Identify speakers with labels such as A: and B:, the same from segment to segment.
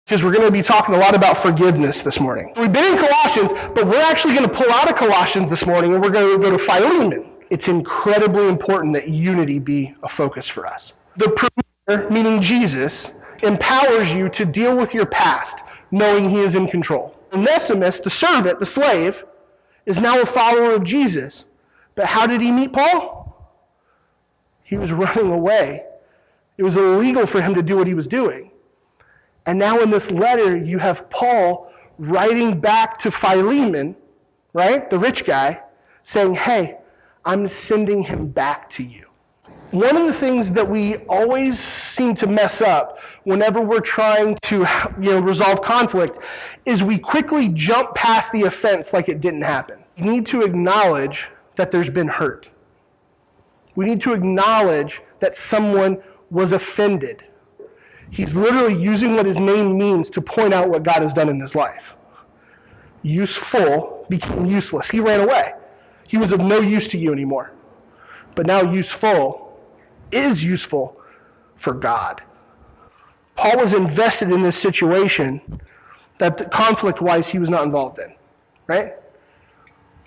A: because we're going to be talking a lot about forgiveness this morning. We've been in Colossians, but we're actually going to pull out of Colossians this morning, and we're going to go to Philemon. It's incredibly important that unity be a focus for us. The Premier, meaning Jesus, empowers you to deal with your past, knowing he is in control. Onesimus, the servant, the slave, is now a follower of Jesus. But how did he meet Paul? He was running away. It was illegal for him to do what he was doing. And now in this letter, you have Paul writing back to Philemon, right, the rich guy, saying, hey, I'm sending him back to you. One of the things that we always seem to mess up whenever we're trying to resolve conflict is we quickly jump past the offense like it didn't happen. We need to acknowledge that there's been hurt. We need to acknowledge that someone was offended. He's literally using what his name means to point out what God has done in his life. Useful became useless. He ran away. He was of no use to you anymore. But now useful is useful for God. Paul was invested in this situation that conflict-wise he was not involved in, right?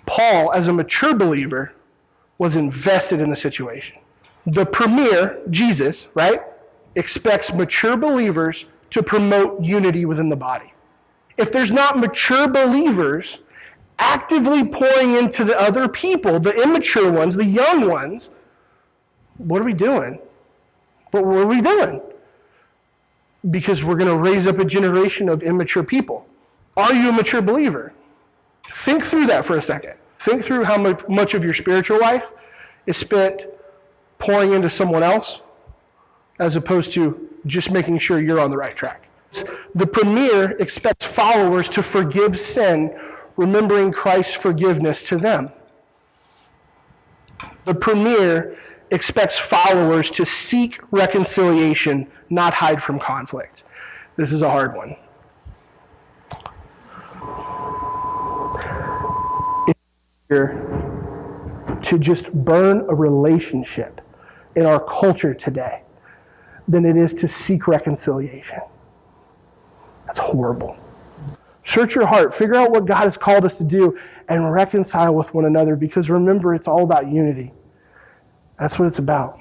A: Paul, as a mature believer, was invested in the situation. The Premier, Jesus, right, expects mature believers to promote unity within the body. If there's not mature believers actively pouring into the other people, the immature ones, the young ones, what are we doing? What are we doing? Because we're going to raise up a generation of immature people. Are you a mature believer? Think through that for a second. Think through how much of your spiritual life is spent pouring into someone else as opposed to just making sure you're on the right track. The Premier expects followers to forgive sin, remembering Christ's forgiveness to them. The Premier expects followers to seek reconciliation, not hide from conflict. This is a hard one. It's easier to just burn a relationship in our culture today than it is to seek reconciliation. That's horrible. Search your heart, figure out what God has called us to do, and reconcile with one another, because remember, it's all about unity. That's what it's about.